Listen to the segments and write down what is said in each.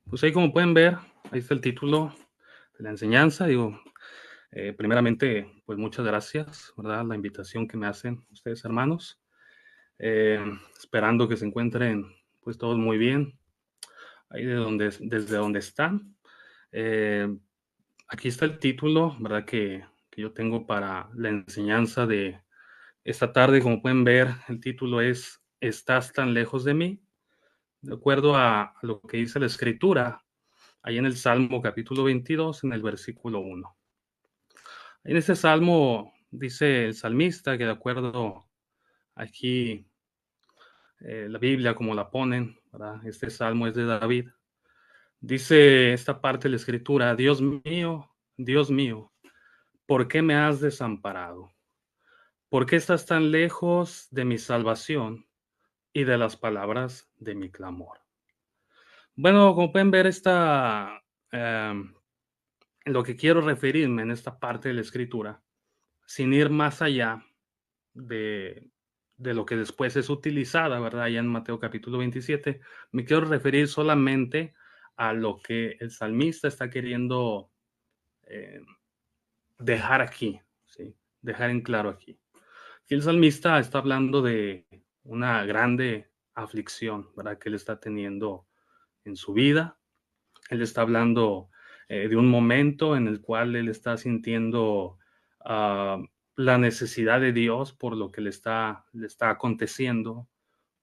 Pues ahí como pueden ver, ahí está el título de la enseñanza. Primeramente, pues muchas gracias, ¿verdad? La invitación que me hacen ustedes, hermanos. Eh, Esperando que se encuentren pues todos muy bien, ahí desde donde están. Eh, Aquí está el título, ¿verdad? Que yo tengo para la enseñanza de esta tarde. Como pueden ver, el título es ¿Estás tan lejos de mí? De acuerdo a lo que dice la Escritura, ahí en el Salmo capítulo 22, en el versículo 1. En este salmo dice el salmista que de acuerdo aquí la Biblia como la ponen, ¿verdad? Este salmo es de David. Dice esta parte de la escritura: Dios mío, ¿por qué me has desamparado? ¿Por qué estás tan lejos de mi salvación y de las palabras de mi clamor? Bueno, como pueden ver, lo que quiero referirme en esta parte de la escritura, sin ir más allá de, de lo que después es utilizada, ¿verdad? Allá en Mateo capítulo 27, me quiero referir solamente a lo que el salmista está queriendo eh, dejar aquí, ¿sí? Dejar en claro aquí. Aquí el salmista está hablando de una grande aflicción, ¿verdad? Que él está teniendo en su vida. Él está hablando de un momento en el cual él está sintiendo uh, la necesidad de Dios por lo que le está aconteciendo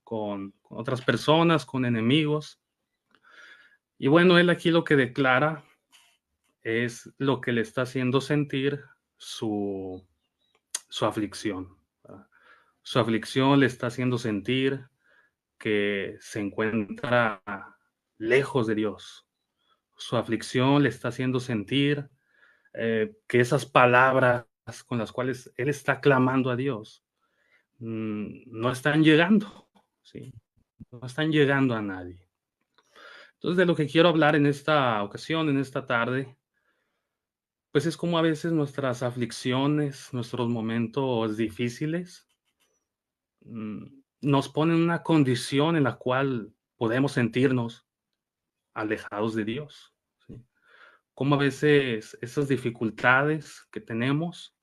con otras personas, con enemigos. Y bueno, él aquí lo que declara es lo que le está haciendo sentir su, su aflicción, ¿verdad? Su aflicción le está haciendo sentir que se encuentra lejos de Dios. Su aflicción le está haciendo sentir que esas palabras con las cuales él está clamando a Dios no están llegando, ¿sí? No están llegando a nadie. Entonces, de lo que quiero hablar en esta ocasión, en esta tarde, pues es como a veces nuestras aflicciones, nuestros momentos difíciles, nos ponen en una condición en la cual podemos sentirnos alejados de Dios, ¿sí? Como a veces esas dificultades que tenemos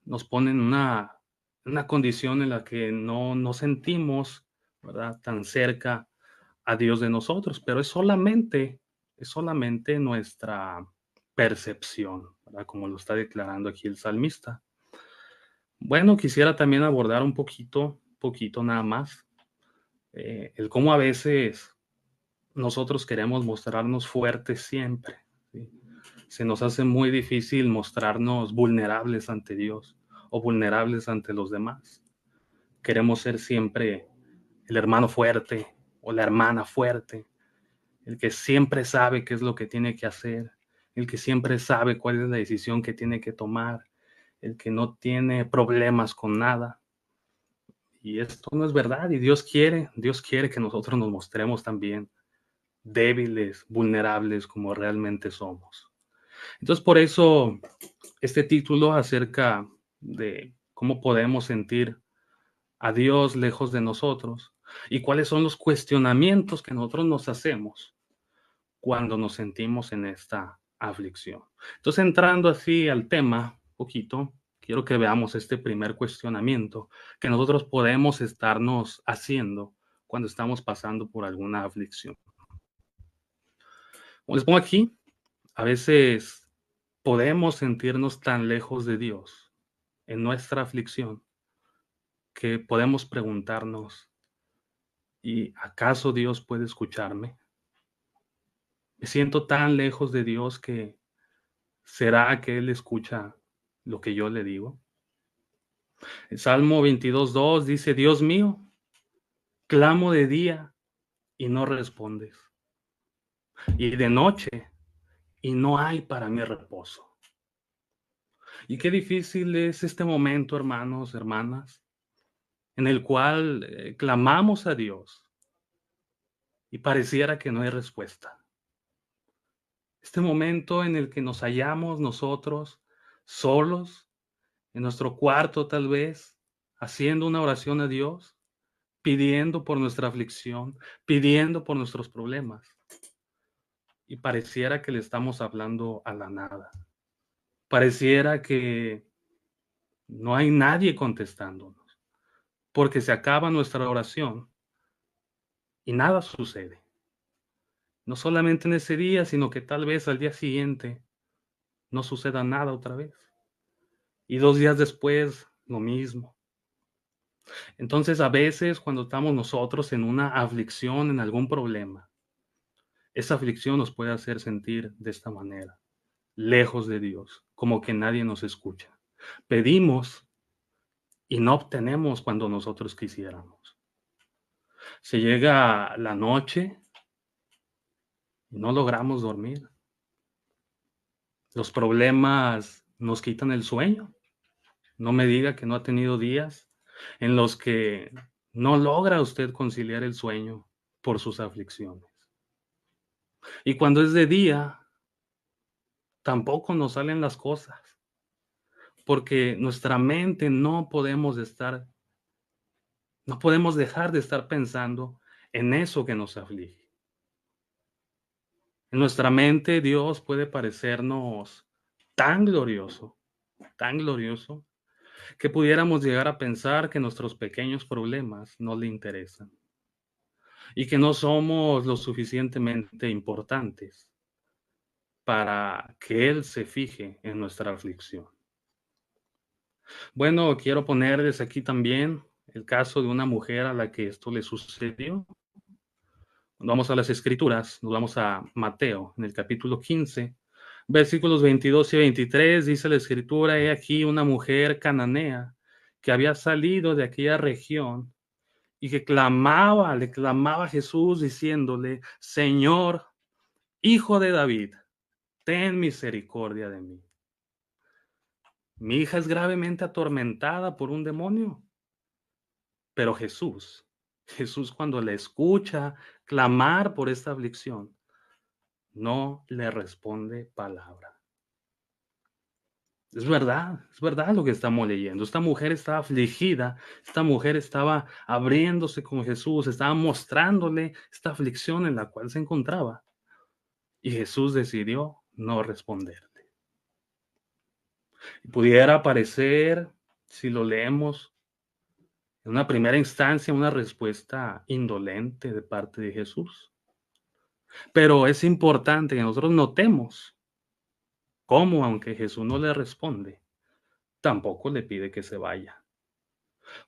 nos ponen en una condición en la que no sentimos, ¿verdad?, tan cerca a Dios de nosotros, pero es solamente nuestra percepción, ¿verdad? Como lo está declarando aquí el salmista. Bueno, quisiera también abordar un poquito nada más, el cómo a veces nosotros queremos mostrarnos fuertes siempre, ¿sí? Se nos hace muy difícil mostrarnos vulnerables ante Dios o vulnerables ante los demás. Queremos ser siempre el hermano fuerte o la hermana fuerte, el que siempre sabe qué es lo que tiene que hacer, el que siempre sabe cuál es la decisión que tiene que tomar, el que no tiene problemas con nada. Y esto no es verdad, y Dios quiere que nosotros nos mostremos también débiles, vulnerables como realmente somos. Entonces, por eso este título acerca de cómo podemos sentir a Dios lejos de nosotros y cuáles son los cuestionamientos que nosotros nos hacemos cuando nos sentimos en esta aflicción. Entonces, entrando así al tema, poquito, quiero que veamos este primer cuestionamiento que nosotros podemos estarnos haciendo cuando estamos pasando por alguna aflicción. Como les pongo aquí, a veces podemos sentirnos tan lejos de Dios en nuestra aflicción que podemos preguntarnos, ¿y acaso Dios puede escucharme? Me siento tan lejos de Dios que ¿será que Él escucha lo que yo le digo? El Salmo 22:2 dice: Dios mío, clamo de día y no respondes, y de noche y no hay para mí reposo. Y qué difícil es este momento, hermanos, hermanas, en el cual clamamos a Dios y pareciera que no hay respuesta. Este momento en el que nos hallamos nosotros solos, en nuestro cuarto tal vez, haciendo una oración a Dios, pidiendo por nuestra aflicción, pidiendo por nuestros problemas. y pareciera que le estamos hablando a la nada. Pareciera que no hay nadie contestándonos, porque se acaba nuestra oración y nada sucede. No solamente en ese día, sino que tal vez al día siguiente no suceda nada otra vez. Y 2 días después, lo mismo. Entonces, a veces, cuando estamos nosotros en una aflicción, en algún problema, esa aflicción nos puede hacer sentir de esta manera, lejos de Dios, como que nadie nos escucha. Pedimos y no obtenemos cuando nosotros quisiéramos. Se llega la noche y no logramos dormir. Los problemas nos quitan el sueño. No me diga que no ha tenido días en los que no logra usted conciliar el sueño por sus aflicciones. Y cuando es de día, tampoco nos salen las cosas, porque nuestra mente no podemos dejar de estar pensando en eso que nos aflige. En nuestra mente Dios puede parecernos tan tan glorioso, que pudiéramos llegar a pensar que nuestros pequeños problemas no le interesan y que no somos lo suficientemente importantes para que Él se fije en nuestra aflicción. Bueno, quiero ponerles aquí también el caso de una mujer a la que esto le sucedió. Vamos a las Escrituras, nos vamos a Mateo, en el capítulo 15, versículos 22 y 23, dice la Escritura: he aquí una mujer cananea que había salido de aquella región y que le clamaba a Jesús diciéndole: Señor, Hijo de David, ten misericordia de mí. Mi hija es gravemente atormentada por un demonio. Pero Jesús cuando le escucha clamar por esta aflicción, no le responde palabra. Es verdad lo que estamos leyendo. Esta mujer estaba afligida, esta mujer estaba abriéndose con Jesús, estaba mostrándole esta aflicción en la cual se encontraba. Y Jesús decidió no responderle. Y pudiera parecer, si lo leemos, en una primera instancia, una respuesta indolente de parte de Jesús. Pero es importante que nosotros notemos cómo, aunque Jesús no le responde, tampoco le pide que se vaya.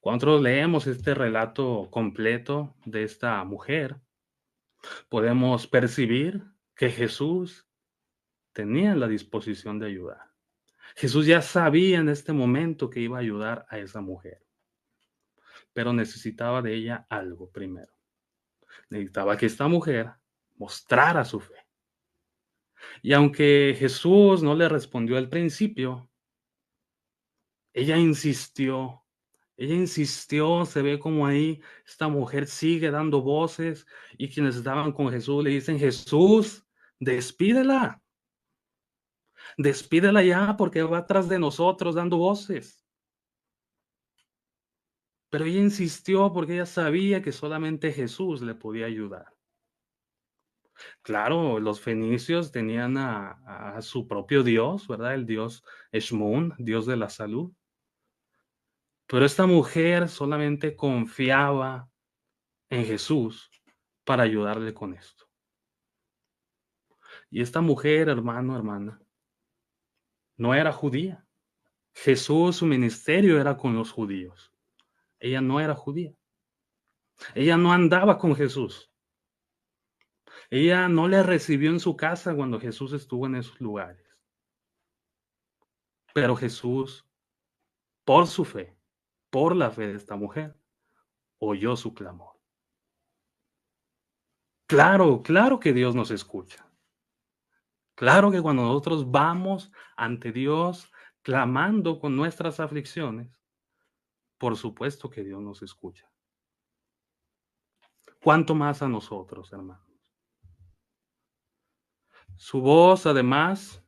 Cuando nosotros leemos este relato completo de esta mujer, podemos percibir que Jesús tenía la disposición de ayudar. Jesús ya sabía en este momento que iba a ayudar a esa mujer, pero necesitaba de ella algo primero. Necesitaba que esta mujer mostrara su fe. Y aunque Jesús no le respondió al principio, ella insistió, se ve como ahí esta mujer sigue dando voces y quienes estaban con Jesús le dicen: Jesús, despídela, despídela ya porque va atrás de nosotros dando voces. Pero ella insistió porque ella sabía que solamente Jesús le podía ayudar. Claro, los fenicios tenían a su propio dios, ¿verdad? El dios Eshmun, dios de la salud. Pero esta mujer solamente confiaba en Jesús para ayudarle con esto. Y esta mujer, hermano, hermana, no era judía. Jesús, su ministerio era con los judíos. Ella no era judía. Ella no andaba con Jesús. Ella no le recibió en su casa cuando Jesús estuvo en esos lugares. Pero Jesús, por su fe, por la fe de esta mujer, oyó su clamor. Claro, claro que Dios nos escucha. Claro que cuando nosotros vamos ante Dios clamando con nuestras aflicciones, por supuesto que Dios nos escucha. ¿Cuánto más a nosotros, hermanos? Su voz, además,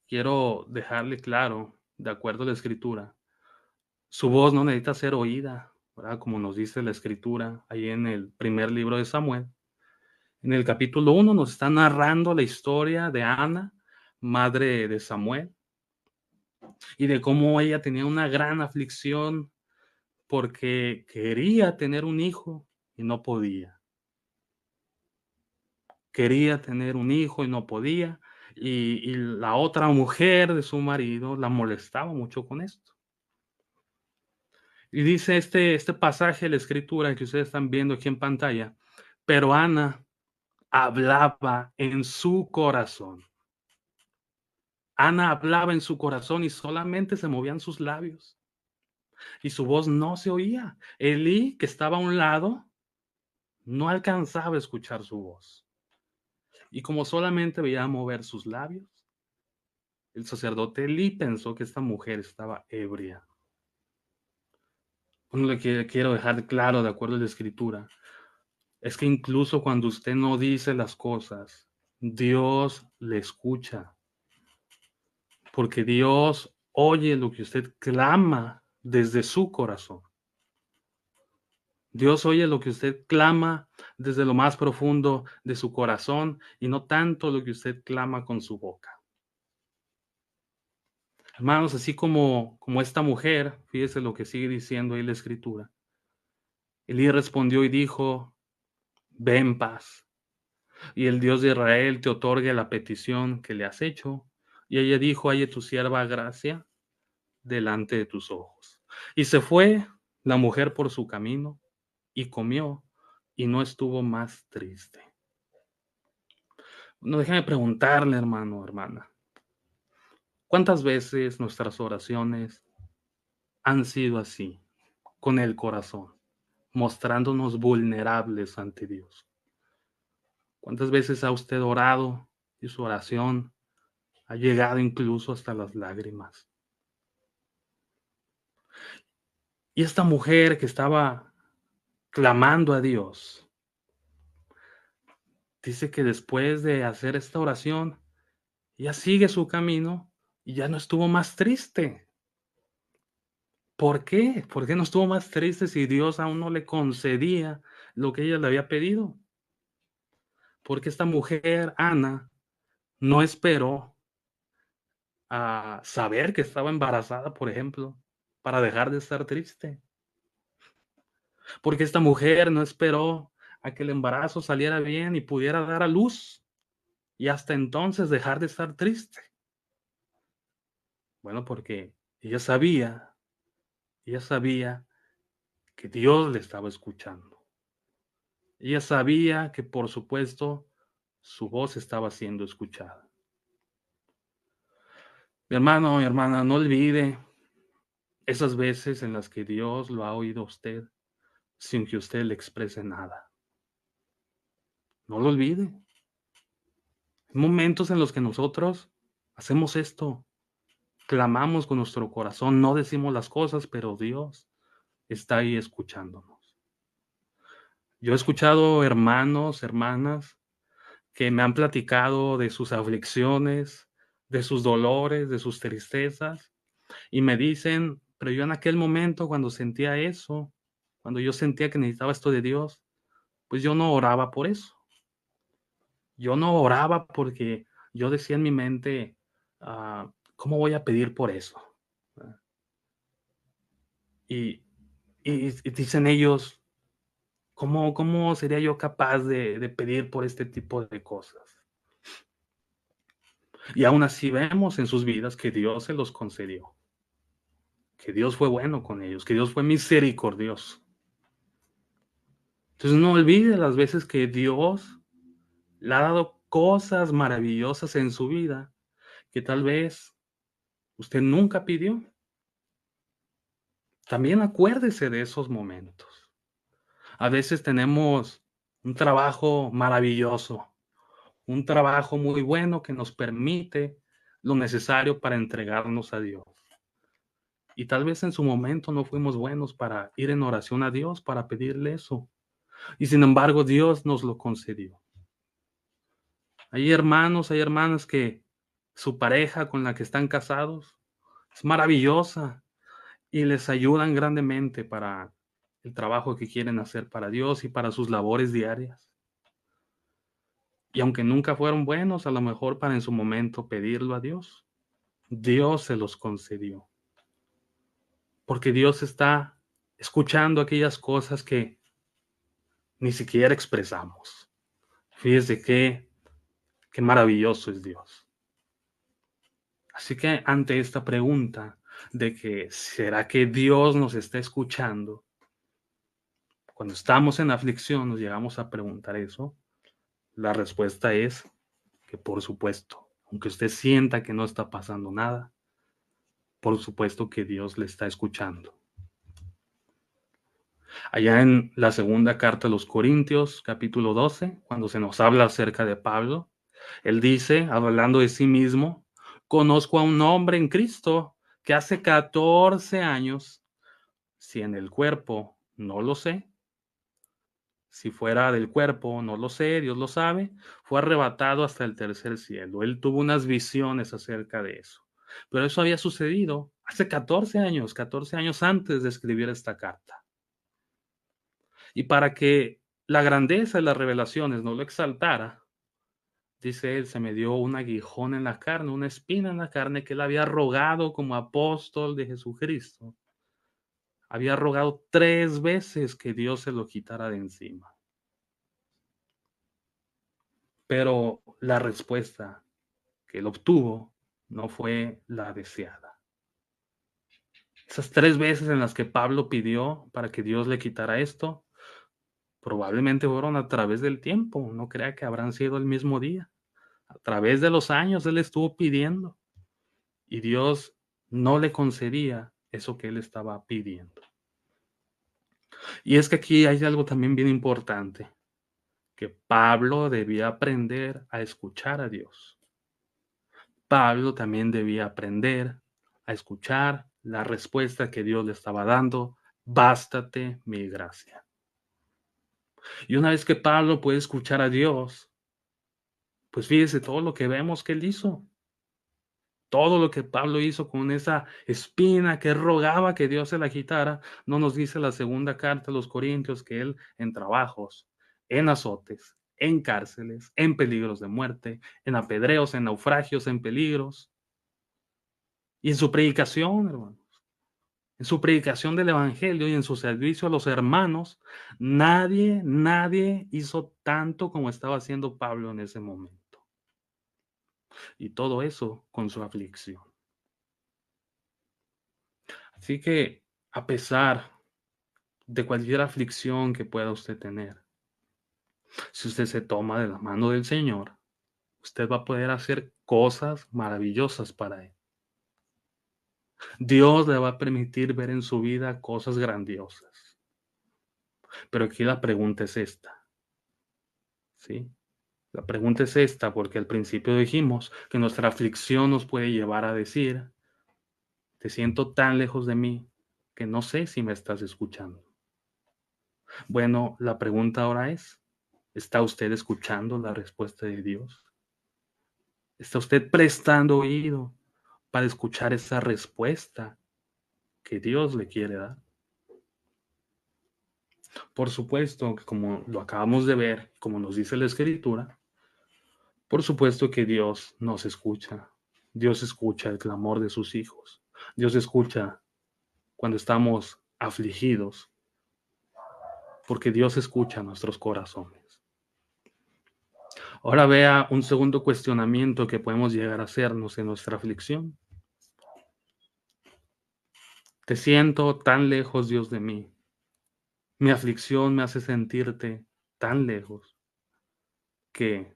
quiero dejarle claro, de acuerdo a la Escritura, su voz no necesita ser oída, ¿verdad? Como nos dice la Escritura ahí en el primer libro de Samuel, En el capítulo 1 nos está narrando la historia de Ana, madre de Samuel, y de cómo ella tenía una gran aflicción porque quería tener un hijo y no podía. Quería tener un hijo y no podía, y la otra mujer de su marido la molestaba mucho con esto. Y dice este pasaje de la escritura que ustedes están viendo aquí en pantalla, pero Ana hablaba en su corazón. Ana hablaba en su corazón y solamente se movían sus labios y su voz no se oía. Elí, que estaba a un lado, no alcanzaba a escuchar su voz. Y como solamente veía mover sus labios, el sacerdote Elí pensó que esta mujer estaba ebria. Lo que quiero dejar claro, de acuerdo a la escritura, es que incluso cuando usted no dice las cosas, Dios le escucha, porque Dios oye lo que usted clama desde su corazón. Dios oye lo que usted clama desde lo más profundo de su corazón y no tanto lo que usted clama con su boca. Hermanos, así como esta mujer, fíjese lo que sigue diciendo ahí la escritura. Elí respondió y dijo, ve en paz, y el Dios de Israel te otorgue la petición que le has hecho. Y ella dijo, halle tu sierva gracia delante de tus ojos. Y se fue la mujer por su camino y comió y no estuvo más triste. No, déjame preguntarle, hermano, hermana, ¿cuántas veces nuestras oraciones han sido así, con el corazón, mostrándonos vulnerables ante Dios? ¿Cuántas veces ha usted orado y su oración ha llegado incluso hasta las lágrimas? Y esta mujer que estaba clamando a Dios, dice que después de hacer esta oración, ella sigue su camino y ya no estuvo más triste. ¿Por qué? ¿Por qué no estuvo más triste si Dios aún no le concedía lo que ella le había pedido? Porque esta mujer, Ana, no esperó a saber que estaba embarazada, por ejemplo, para dejar de estar triste. Porque esta mujer no esperó a que el embarazo saliera bien y pudiera dar a luz y hasta entonces dejar de estar triste. Bueno, porque ella sabía que Dios le estaba escuchando. Ella sabía que, por supuesto, su voz estaba siendo escuchada. Mi hermano, mi hermana, no olvide esas veces en las que Dios lo ha oído a usted sin que usted le exprese nada. No lo olvide. Hay momentos en los que nosotros hacemos esto, clamamos con nuestro corazón, no decimos las cosas, pero Dios está ahí escuchándonos. Yo he escuchado hermanos, hermanas, que me han platicado de sus aflicciones, de sus dolores, de sus tristezas, y me dicen, pero yo en aquel momento cuando sentía eso, cuando yo sentía que necesitaba esto de Dios, pues yo no oraba por eso. Yo no oraba porque yo decía en mi mente, ¿cómo voy a pedir por eso? Y, y dicen ellos, ¿cómo sería yo capaz de pedir por este tipo de cosas? Y aún así vemos en sus vidas que Dios se los concedió, que Dios fue bueno con ellos, que Dios fue misericordioso. Entonces no olvide las veces que Dios le ha dado cosas maravillosas en su vida que tal vez usted nunca pidió. También acuérdese de esos momentos. A veces tenemos un trabajo maravilloso, un trabajo muy bueno que nos permite lo necesario para entregarnos a Dios. Y tal vez en su momento no fuimos buenos para ir en oración a Dios, para pedirle eso. Y sin embargo, Dios nos lo concedió. Hay hermanos, hay hermanas que su pareja con la que están casados es maravillosa y les ayudan grandemente para el trabajo que quieren hacer para Dios y para sus labores diarias. Y aunque nunca fueron buenos, a lo mejor para en su momento pedirlo a Dios, Dios se los concedió. Porque Dios está escuchando aquellas cosas que ni siquiera expresamos. Fíjese qué maravilloso es Dios. Así que ante esta pregunta de que ¿será que Dios nos está escuchando? Cuando estamos en aflicción nos llegamos a preguntar eso. La respuesta es que por supuesto, aunque usted sienta que no está pasando nada, por supuesto que Dios le está escuchando. Allá en la segunda carta a los Corintios, capítulo 12, cuando se nos habla acerca de Pablo, él dice, hablando de sí mismo, conozco a un hombre en Cristo que hace 14 años, si en el cuerpo no lo sé, si fuera del cuerpo no lo sé, Dios lo sabe, fue arrebatado hasta el tercer cielo. Él tuvo unas visiones acerca de eso. Pero eso había sucedido hace 14 años antes de escribir esta carta. Y para que la grandeza de las revelaciones no lo exaltara, dice él, se me dio un aguijón en la carne, una espina en la carne que él había rogado como apóstol de Jesucristo. Había rogado 3 veces que Dios se lo quitara de encima. Pero la respuesta que él obtuvo no fue la deseada. Esas 3 veces en las que Pablo pidió para que Dios le quitara esto, probablemente fueron a través del tiempo. No crea que habrán sido el mismo día. A través de los años él estuvo pidiendo y Dios no le concedía eso que él estaba pidiendo. Y es que aquí hay algo también bien importante, que Pablo debía aprender a escuchar a Dios. Pablo también debía aprender a escuchar la respuesta que Dios le estaba dando, bástate mi gracia. Y una vez que Pablo puede escuchar a Dios, pues fíjese todo lo que vemos que él hizo. Todo lo que Pablo hizo con esa espina que rogaba que Dios se la quitara, no nos dice la segunda carta a los Corintios que él en trabajos, en azotes, en cárceles, en peligros de muerte, en apedreos, en naufragios, en peligros. Y en su predicación, hermanos, en su predicación del Evangelio y en su servicio a los hermanos, nadie hizo tanto como estaba haciendo Pablo en ese momento. Y todo eso con su aflicción. Así que, a pesar de cualquier aflicción que pueda usted tener, si usted se toma de la mano del Señor, usted va a poder hacer cosas maravillosas para Él. Dios le va a permitir ver en su vida cosas grandiosas. Pero aquí la pregunta es esta, ¿sí? La pregunta es esta, porque al principio dijimos que nuestra aflicción nos puede llevar a decir, te siento tan lejos de mí que no sé si me estás escuchando. Bueno, la pregunta ahora es, ¿está usted escuchando la respuesta de Dios? ¿Está usted prestando oído para escuchar esa respuesta que Dios le quiere dar? Por supuesto que como lo acabamos de ver, como nos dice la Escritura, por supuesto que Dios nos escucha. Dios escucha el clamor de sus hijos. Dios escucha cuando estamos afligidos, porque Dios escucha nuestros corazones. Ahora vea un segundo cuestionamiento que podemos llegar a hacernos en nuestra aflicción. Te siento tan lejos, Dios, de mí. Mi aflicción me hace sentirte tan lejos que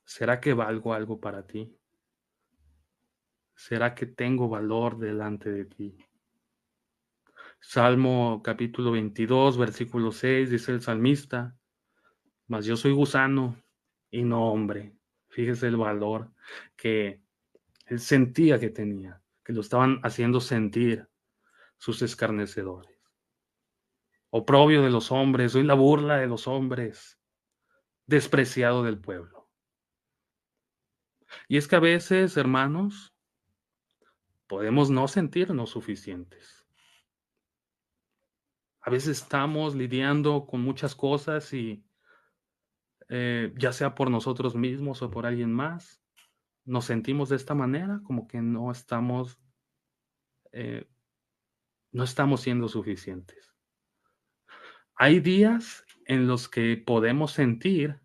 ¿será que valgo algo para ti? ¿Será que tengo valor delante de ti? Salmo capítulo 22, versículo 6, dice el salmista, mas yo soy gusano y no hombre. Fíjese el valor que él sentía que tenía, que lo estaban haciendo sentir sus escarnecedores. Oprobio de los hombres, soy la burla de los hombres, despreciado del pueblo. Y es que a veces, hermanos, podemos no sentirnos suficientes. A veces estamos lidiando con muchas cosas y ya sea por nosotros mismos o por alguien más, nos sentimos de esta manera, como que eh, no estamos siendo suficientes. Hay días en los que podemos sentir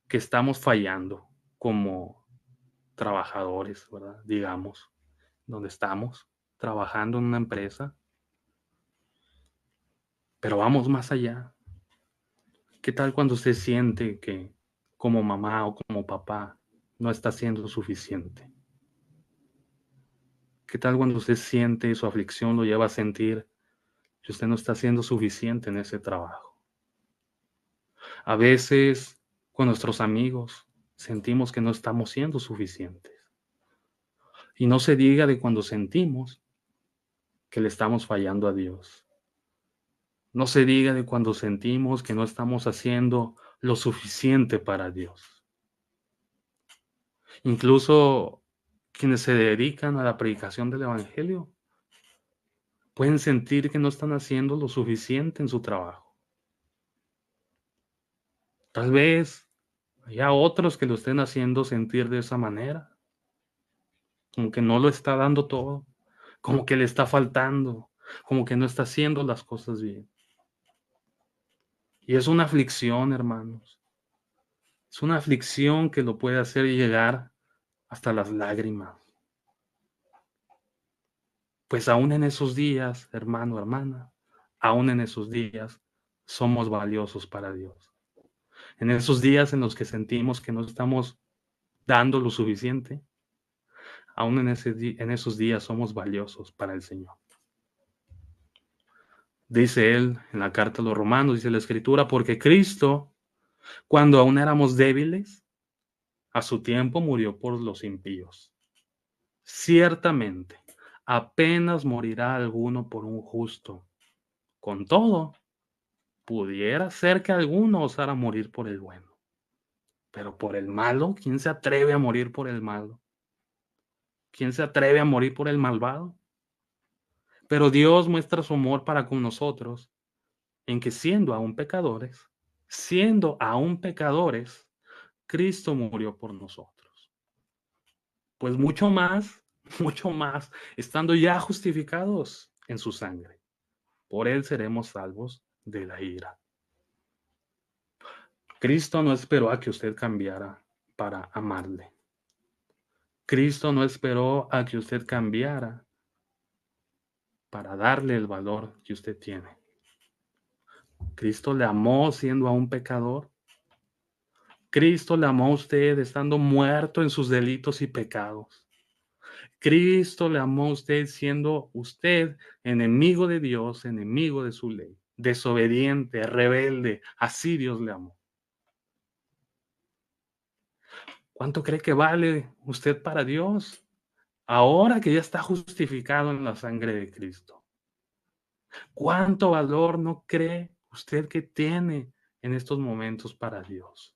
que estamos fallando como trabajadores, ¿verdad? Digamos, donde estamos trabajando en una empresa, pero vamos más allá. ¿Qué tal cuando usted siente que como mamá o como papá no está siendo suficiente? ¿Qué tal cuando usted siente su aflicción lo lleva a sentir que usted no está siendo suficiente en ese trabajo? A veces con nuestros amigos sentimos que no estamos siendo suficientes. Y no se diga de cuando sentimos que le estamos fallando a Dios. No se diga de cuando sentimos que no estamos haciendo lo suficiente para Dios. Incluso quienes se dedican a la predicación del Evangelio pueden sentir que no están haciendo lo suficiente en su trabajo. Tal vez haya otros que lo estén haciendo sentir de esa manera, como que no lo está dando todo, como que le está faltando, como que no está haciendo las cosas bien. Y es una aflicción, hermanos. Es una aflicción que lo puede hacer llegar hasta las lágrimas. Pues aún en esos días, hermano, hermana, aún en esos días somos valiosos para Dios. En esos días en los que sentimos que no estamos dando lo suficiente, aún en esos días somos valiosos para el Señor. Dice él en la carta a los Romanos, dice la Escritura, porque Cristo, cuando aún éramos débiles, a su tiempo murió por los impíos. Ciertamente, apenas morirá alguno por un justo. Con todo, pudiera ser que alguno osara morir por el bueno. Pero por el malo, ¿quién se atreve a morir por el malo? ¿Quién se atreve a morir por el malvado? Pero Dios muestra su amor para con nosotros en que siendo aún pecadores, Cristo murió por nosotros. Pues mucho más, estando ya justificados en su sangre, por él seremos salvos de la ira. Cristo no esperó a que usted cambiara para amarle. Cristo no esperó a que usted cambiara para darle el valor que usted tiene. Cristo le amó siendo aún pecador. Cristo le amó a usted estando muerto en sus delitos y pecados. Cristo le amó a usted siendo usted enemigo de Dios, enemigo de su ley, desobediente, rebelde. Así Dios le amó. ¿Cuánto cree que vale usted para Dios ahora que ya está justificado en la sangre de Cristo? ¿Cuánto valor no cree usted que tiene en estos momentos para Dios?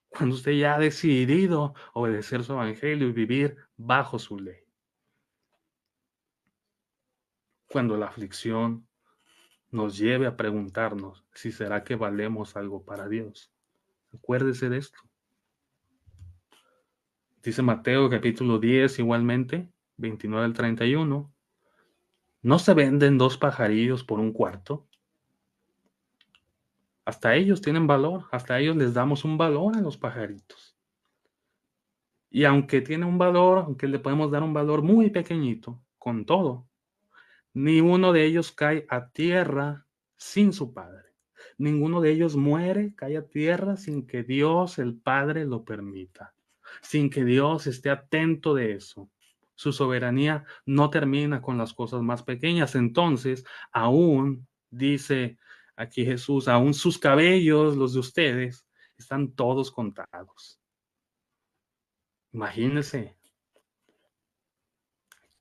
Cuando usted ya ha decidido obedecer su evangelio y vivir bajo su ley. Cuando la aflicción nos lleve a preguntarnos si será que valemos algo para Dios. Acuérdese de esto. Dice Mateo capítulo 10 igualmente, 29 al 31. ¿No se venden dos pajarillos por un cuarto? Hasta ellos tienen valor, hasta ellos les damos un valor a los pajaritos. Y aunque tiene un valor, aunque le podemos dar un valor muy pequeñito, con todo, ni uno de ellos cae a tierra sin su padre. Ninguno de ellos muere, cae a tierra sin que Dios el Padre lo permita, sin que Dios esté atento de eso. Su soberanía no termina con las cosas más pequeñas. Entonces, aún, dice aquí Jesús, aún sus cabellos, los de ustedes, están todos contados. Imagínese,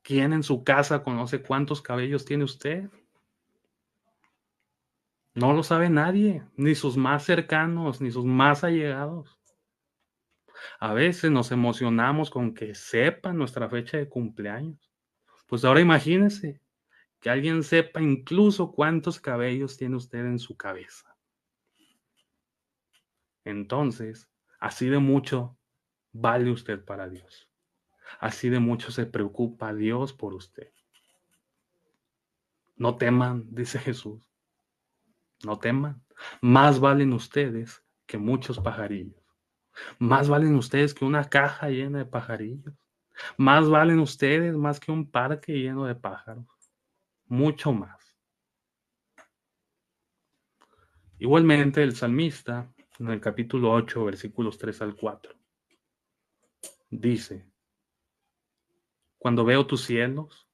¿quién en su casa conoce cuántos cabellos tiene usted? No lo sabe nadie, ni sus más cercanos, ni sus más allegados. A veces nos emocionamos con que sepan nuestra fecha de cumpleaños. Pues ahora imagínese que alguien sepa incluso cuántos cabellos tiene usted en su cabeza. entonces así de mucho vale usted para Dios. Así de mucho se preocupa Dios por usted. No teman, dice Jesús, no teman. Más valen ustedes que muchos pajarillos. Más valen ustedes que una caja llena de pajarillos. Más valen ustedes más que un parque lleno de pájaros. Mucho más. Igualmente el salmista, en el capítulo 8, versículos 3 al 4, dice: cuando veo tus cielos,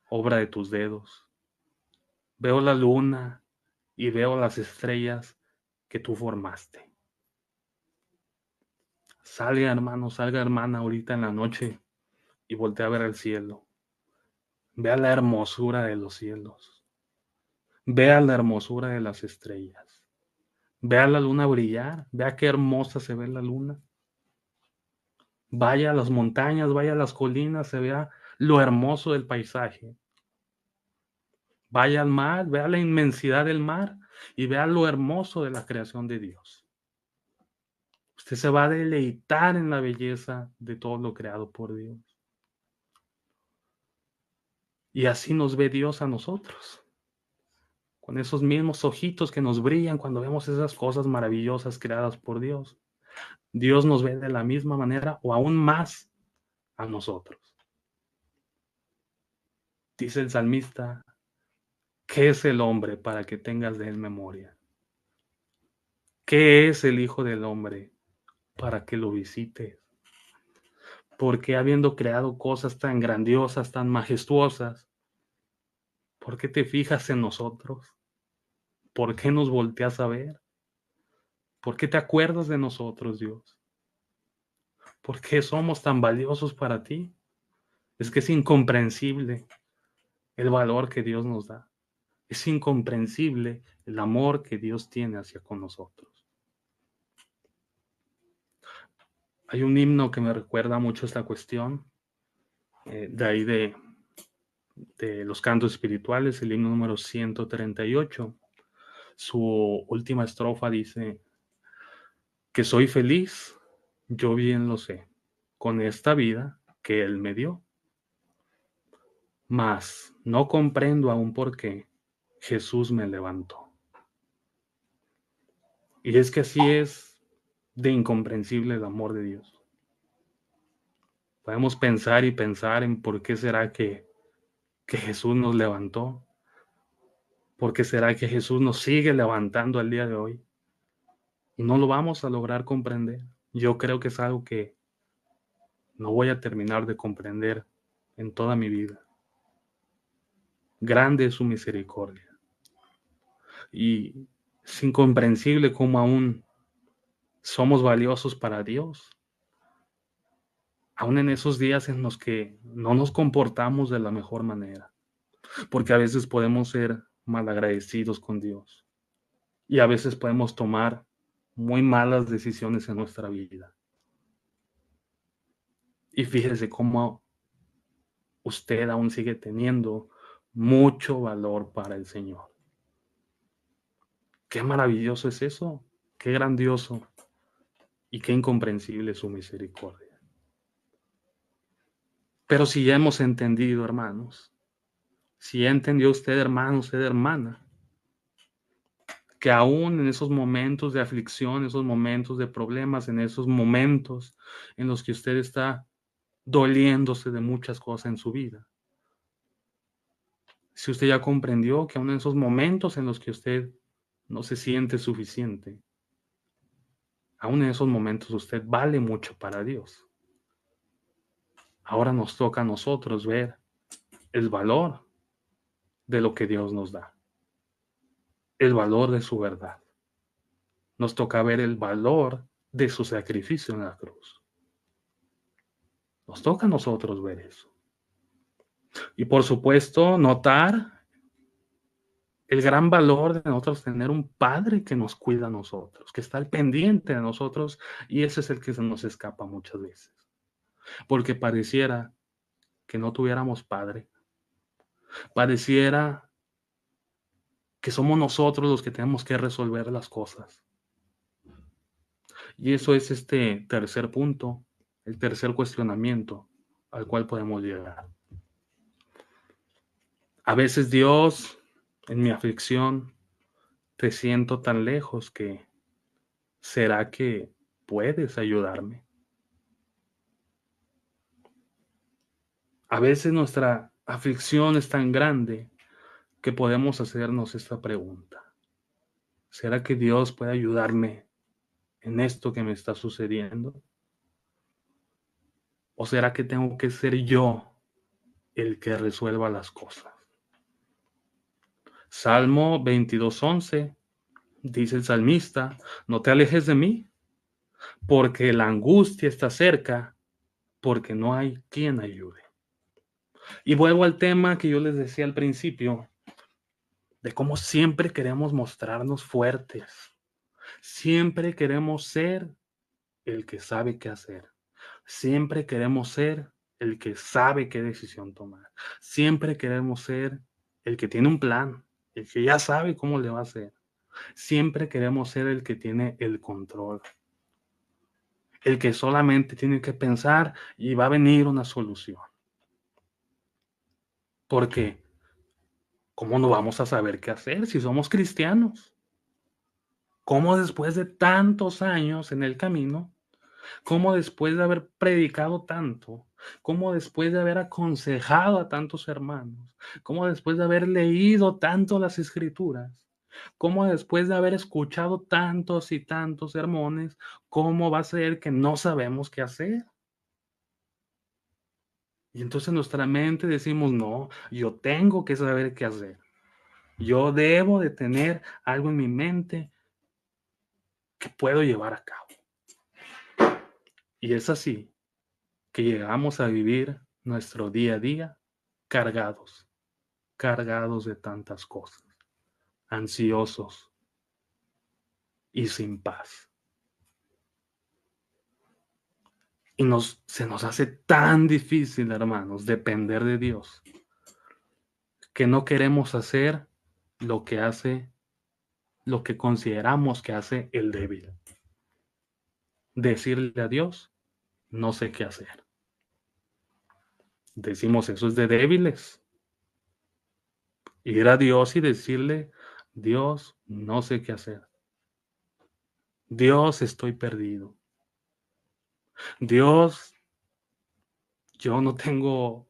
obra de tus dedos, veo la luna y veo las estrellas que tú formaste. Salga, hermano, salga, hermana, ahorita en la noche y voltea a ver el cielo. Vea la hermosura de los cielos. Vea la hermosura de las estrellas. Vea la luna brillar. Vea qué hermosa se ve la luna. Vaya a las montañas, vaya a las colinas, se vea lo hermoso del paisaje. Vaya al mar, vea la inmensidad del mar y vea lo hermoso de la creación de Dios. Usted se va a deleitar en la belleza de todo lo creado por Dios. Y así nos ve Dios a nosotros, con esos mismos ojitos que nos brillan cuando vemos esas cosas maravillosas creadas por Dios. Dios nos ve de la misma manera o aún más a nosotros. Dice el salmista: ¿qué es el hombre para que tengas de él memoria? ¿Qué es el Hijo del Hombre para que lo visites? Porque habiendo creado cosas tan grandiosas, tan majestuosas, ¿por qué te fijas en nosotros? ¿Por qué nos volteas a ver? ¿Por qué te acuerdas de nosotros, Dios? ¿Por qué somos tan valiosos para ti? Es que es incomprensible el valor que Dios nos da. Es incomprensible el amor que Dios tiene hacia con nosotros. Hay un himno que me recuerda mucho esta cuestión, de ahí de los cantos espirituales, el himno número 138. Su última estrofa dice: que soy feliz, yo bien lo sé, con esta vida que Él me dio, mas no comprendo aún por qué Jesús me levantó. Y es que así es de incomprensible el amor de Dios. Podemos pensar y pensar en por qué será que Jesús nos levantó, por qué será que Jesús nos sigue levantando al día de hoy, y no lo vamos a lograr comprender. Yo creo que es algo que no voy a terminar de comprender en toda mi vida. Grande es su misericordia. Y es incomprensible cómo aún somos valiosos para Dios. Aún en esos días en los que no nos comportamos de la mejor manera. Porque a veces podemos ser malagradecidos con Dios. Y a veces podemos tomar muy malas decisiones en nuestra vida. Y fíjese cómo usted aún sigue teniendo mucho valor para el Señor. Qué maravilloso es eso, qué grandioso y qué incomprensible es su misericordia. Pero si ya hemos entendido, hermanos, si ya entendió usted, hermano, usted, hermana, que aún en esos momentos de aflicción, esos momentos de problemas, en esos momentos en los que usted está doliéndose de muchas cosas en su vida, si usted ya comprendió que aún en esos momentos en los que usted no se siente suficiente, aún en esos momentos usted vale mucho para Dios. Ahora nos toca a nosotros ver el valor de lo que Dios nos da, el valor de su verdad. Nos toca ver el valor de su sacrificio en la cruz. Nos toca a nosotros ver eso. Y por supuesto, notar el gran valor de nosotros tener un padre que nos cuida a nosotros, que está al pendiente de nosotros, y ese es el que se nos escapa muchas veces. Porque pareciera que no tuviéramos padre. Pareciera que somos nosotros los que tenemos que resolver las cosas. Y eso es este tercer punto, el tercer cuestionamiento al cual podemos llegar. A veces Dios, en mi aflicción, te siento tan lejos que ¿será que puedes ayudarme? A veces nuestra aflicción es tan grande que podemos hacernos esta pregunta. ¿Será que Dios puede ayudarme en esto que me está sucediendo? ¿O será que tengo que ser yo el que resuelva las cosas? Salmo 22:11 dice el salmista, no te alejes de mí, porque la angustia está cerca, porque no hay quien ayude. Y vuelvo al tema que yo les decía al principio, de cómo siempre queremos mostrarnos fuertes, siempre queremos ser el que sabe qué hacer, siempre queremos ser el que sabe qué decisión tomar, siempre queremos ser el que tiene un plan, el que ya sabe cómo le va a hacer, siempre queremos ser el que tiene el control, el que solamente tiene que pensar y va a venir una solución. Porque, ¿cómo no vamos a saber qué hacer si somos cristianos? ¿Cómo después de tantos años en el camino, cómo después de haber predicado tanto, cómo después de haber aconsejado a tantos hermanos, cómo después de haber leído tanto las escrituras, cómo después de haber escuchado tantos y tantos sermones, cómo va a ser que no sabemos qué hacer? Y entonces en nuestra mente decimos, no, yo tengo que saber qué hacer. Yo debo de tener algo en mi mente que puedo llevar a cabo. Y es así que llegamos a vivir nuestro día a día cargados, cargados de tantas cosas, ansiosos y sin paz. Y se nos hace tan difícil, hermanos, depender de Dios, que no queremos hacer lo que hace, lo que consideramos que hace el débil. Decirle a Dios, no sé qué hacer. Decimos, eso es de débiles. Ir a Dios y decirle, Dios, no sé qué hacer. Dios, estoy perdido. Dios, yo no tengo,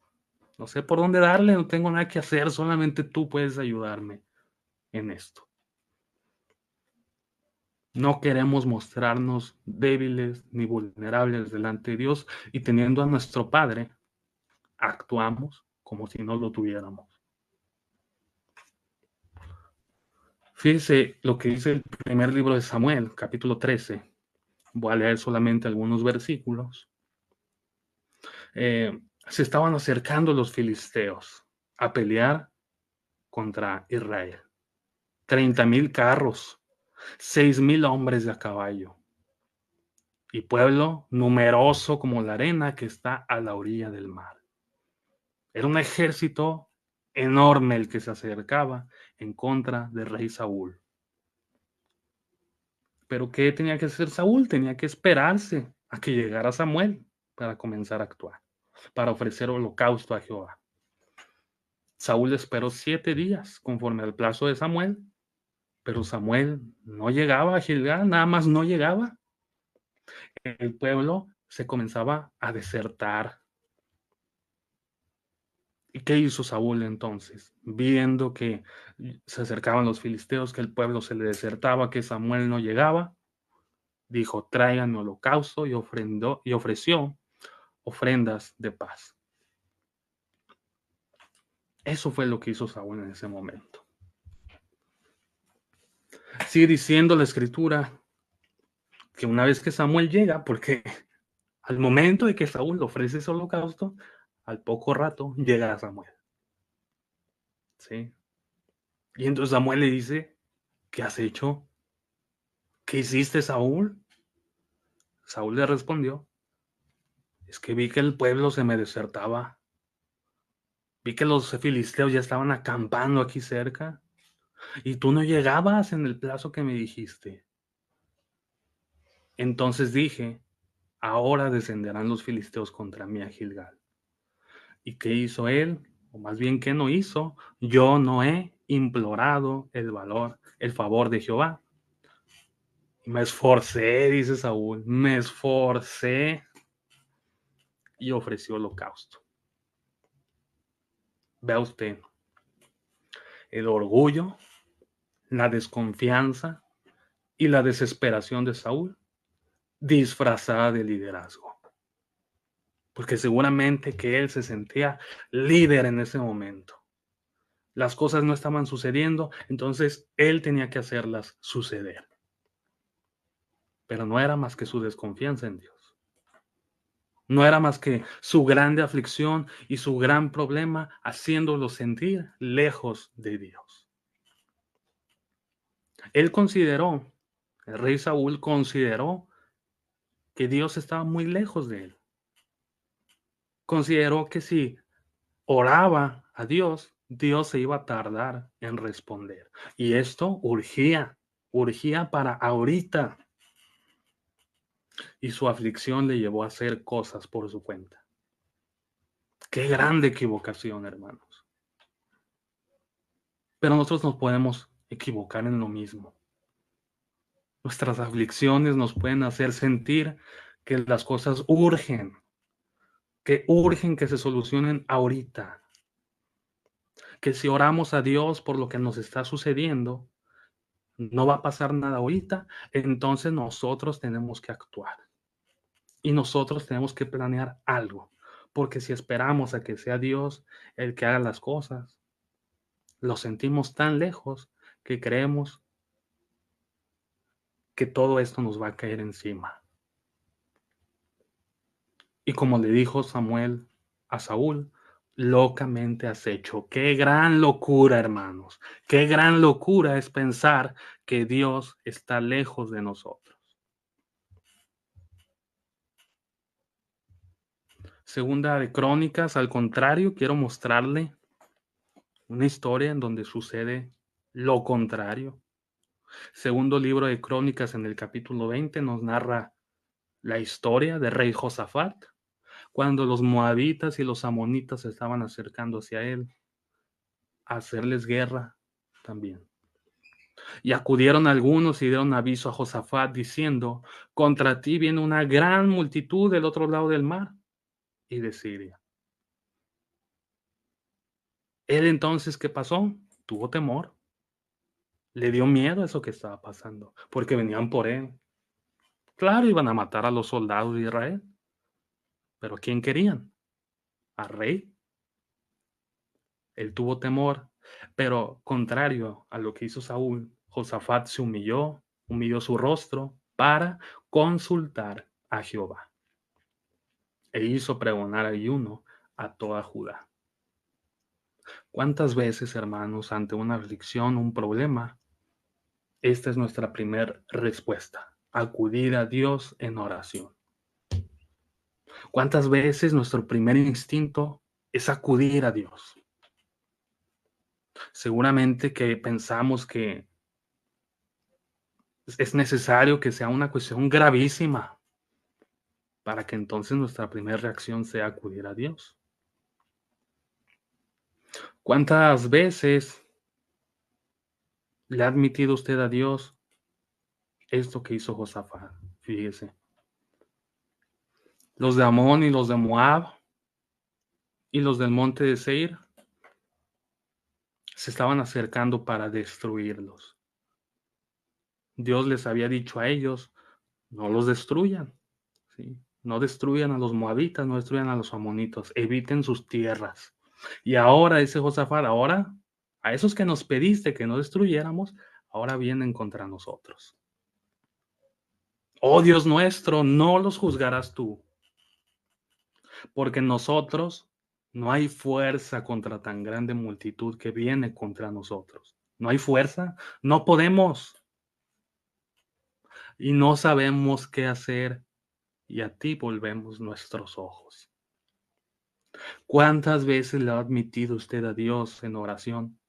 no sé por dónde darle, no tengo nada que hacer, solamente tú puedes ayudarme en esto. No queremos mostrarnos débiles ni vulnerables delante de Dios y teniendo a nuestro Padre, actuamos como si no lo tuviéramos. Fíjese lo que dice el primer libro de Samuel, capítulo 13. Voy a leer solamente algunos versículos. Se estaban acercando los filisteos a pelear contra Israel. 30,000 carros, 6,000 hombres de a caballo y pueblo numeroso como la arena que está a la orilla del mar. Era un ejército enorme el que se acercaba en contra del rey Saúl. Pero ¿qué tenía que hacer Saúl? Tenía que esperarse a que llegara Samuel para comenzar a actuar, para ofrecer holocausto a Jehová. Saúl esperó 7 días conforme al plazo de Samuel, pero Samuel no llegaba a Gilgal, nada más no llegaba. El pueblo se comenzaba a desertar. ¿Y qué hizo Saúl entonces? Viendo que se acercaban los filisteos, que el pueblo se le desertaba, que Samuel no llegaba, dijo, tráiganme holocausto y ofreció ofrendas de paz. Eso fue lo que hizo Saúl en ese momento. Sigue diciendo la escritura que una vez que Samuel llega, porque al momento de que Saúl ofrece ese holocausto, al poco rato llega Samuel. ¿Sí? Y entonces Samuel le dice, ¿qué has hecho? ¿Qué hiciste, Saúl? Saúl le respondió, es que vi que el pueblo se me desertaba. Vi que los filisteos ya estaban acampando aquí cerca y tú no llegabas en el plazo que me dijiste. Entonces dije, ahora descenderán los filisteos contra mí a Gilgal. ¿Y qué hizo él? O más bien, ¿qué no hizo? Yo no he implorado el favor de Jehová. Y me esforcé, dice Saúl, me esforcé y ofreció holocausto. Vea usted, el orgullo, la desconfianza y la desesperación de Saúl disfrazada de liderazgo. Porque seguramente que él se sentía líder en ese momento. Las cosas no estaban sucediendo, entonces él tenía que hacerlas suceder. Pero no era más que su desconfianza en Dios. No era más que su grande aflicción y su gran problema haciéndolo sentir lejos de Dios. Él consideró, el rey Saúl consideró que Dios estaba muy lejos de él. Consideró que si oraba a Dios, Dios se iba a tardar en responder. Y esto urgía para ahorita. Y su aflicción le llevó a hacer cosas por su cuenta. Qué grande equivocación, hermanos. Pero nosotros nos podemos equivocar en lo mismo. Nuestras aflicciones nos pueden hacer sentir que las cosas urgen que se solucionen ahorita. Que si oramos a Dios por lo que nos está sucediendo, no va a pasar nada ahorita, entonces nosotros tenemos que actuar. Y nosotros tenemos que planear algo. Porque si esperamos a que sea Dios el que haga las cosas, lo sentimos tan lejos que creemos que todo esto nos va a caer encima. Y como le dijo Samuel a Saúl, locamente has hecho. Qué gran locura, hermanos. Qué gran locura es pensar que Dios está lejos de nosotros. Segunda de Crónicas, al contrario, quiero mostrarle una historia en donde sucede lo contrario. Segundo libro de Crónicas, en el capítulo 20, nos narra la historia del rey Josafat, cuando los moabitas y los amonitas se estaban acercando hacia él a hacerles guerra también. Y acudieron algunos y dieron aviso a Josafat diciendo, contra ti viene una gran multitud del otro lado del mar y de Siria. Él entonces, ¿qué pasó? Tuvo temor. Le dio miedo a eso que estaba pasando, porque venían por él. Claro, iban a matar a los soldados de Israel, pero ¿a quién querían? ¿Al rey? Él tuvo temor, pero contrario a lo que hizo Saúl, Josafat se humilló su rostro para consultar a Jehová e hizo pregonar ayuno a toda Judá. ¿Cuántas veces, hermanos, ante una aflicción, un problema, esta es nuestra primera respuesta? Acudir a Dios en oración. ¿Cuántas veces nuestro primer instinto es acudir a Dios? Seguramente que pensamos que es necesario que sea una cuestión gravísima para que entonces nuestra primera reacción sea acudir a Dios. ¿Cuántas veces le ha admitido usted a Dios esto que hizo Josafat? Fíjese. Los de Amón y los de Moab y los del monte de Seir se estaban acercando para destruirlos. Dios les había dicho a ellos, no los destruyan, ¿sí? No destruyan a los moabitas, no destruyan a los amonitos, eviten sus tierras. Y ahora dice Josafat, ahora a esos que nos pediste que no destruyéramos, ahora vienen contra nosotros. Oh Dios nuestro, no los juzgarás tú, porque nosotros no hay fuerza contra tan grande multitud que viene contra nosotros. No hay fuerza, no podemos y no sabemos qué hacer y a ti volvemos nuestros ojos. ¿Cuántas veces le ha admitido usted a Dios en oración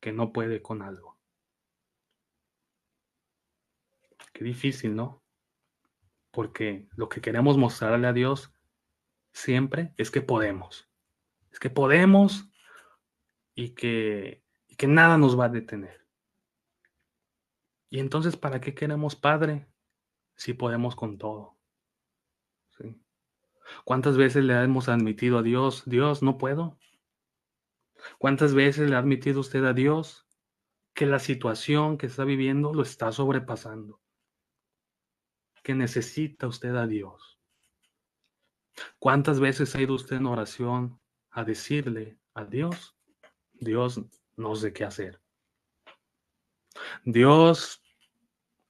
que no puede con algo? Qué difícil, ¿no? porque lo que queremos mostrarle a Dios siempre es que podemos. Es que podemos y que nada nos va a detener. Y entonces, ¿para qué queremos Padre si podemos con todo? ¿Sí? ¿Cuántas veces le hemos admitido a Dios, Dios, no puedo? ¿Cuántas veces le ha admitido usted a Dios que la situación que está viviendo lo está sobrepasando? Que necesita usted a Dios. ¿Cuántas veces ha ido usted en oración a decirle a Dios, Dios, no sé qué hacer? Dios,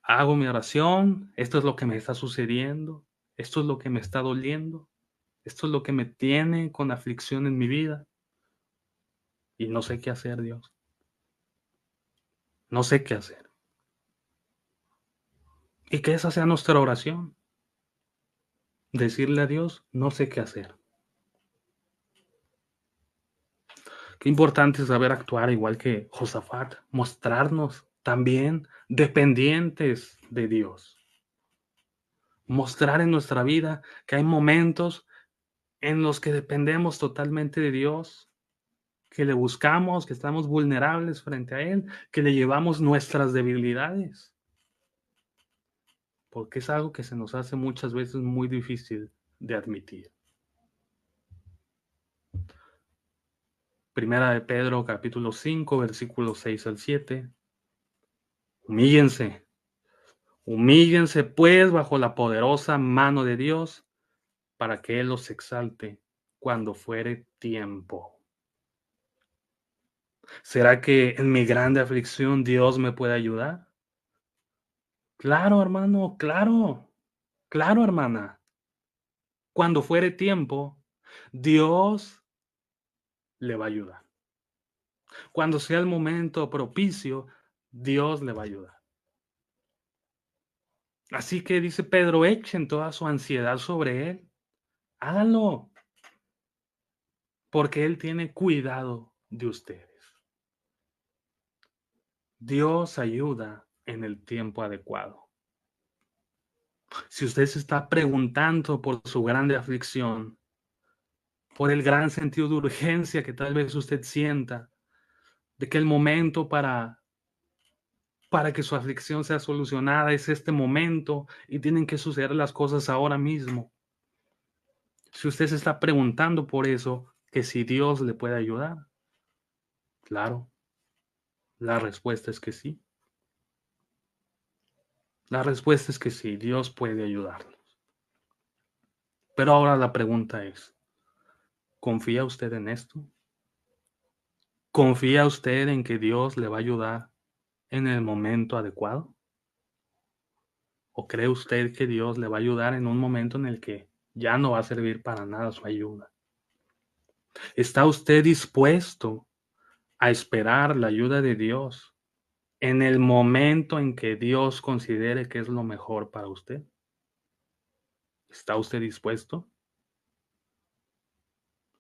hago mi oración, esto es lo que me está sucediendo, esto es lo que me está doliendo, esto es lo que me tiene con aflicción en mi vida y no sé qué hacer, Dios. No sé qué hacer. Y que esa sea nuestra oración. Decirle a Dios, no sé qué hacer. Qué importante es saber actuar igual que Josafat, mostrarnos también dependientes de Dios. Mostrar en nuestra vida que hay momentos en los que dependemos totalmente de Dios, que le buscamos, que estamos vulnerables frente a Él, que le llevamos nuestras debilidades, porque es algo que se nos hace muchas veces muy difícil de admitir. Primera de Pedro, capítulo 5, versículos 6 al 7. Humíllense, humíllense pues bajo la poderosa mano de Dios, para que Él los exalte cuando fuere tiempo. ¿Será que en mi grande aflicción Dios me puede ayudar? Claro, hermano, claro, claro, hermana. Cuando fuere tiempo, Dios le va a ayudar. Cuando sea el momento propicio, Dios le va a ayudar. Así que dice Pedro, echen toda su ansiedad sobre Él. Háganlo, porque Él tiene cuidado de ustedes. Dios ayuda en el tiempo adecuado. Si usted se está preguntando por su grande aflicción, por el gran sentido de urgencia que tal vez usted sienta, de que el momento para que su aflicción sea solucionada es este momento y tienen que suceder las cosas ahora mismo. Si usted se está preguntando por eso, que si Dios le puede ayudar, claro, la respuesta es que sí. La respuesta es que sí, Dios puede ayudarnos. Pero ahora la pregunta es, ¿confía usted en esto? ¿Confía usted en que Dios le va a ayudar en el momento adecuado? ¿O cree usted que Dios le va a ayudar en un momento en el que ya no va a servir para nada su ayuda? ¿Está usted dispuesto a esperar la ayuda de Dios en el momento en que Dios considere que es lo mejor para usted? ¿Está usted dispuesto?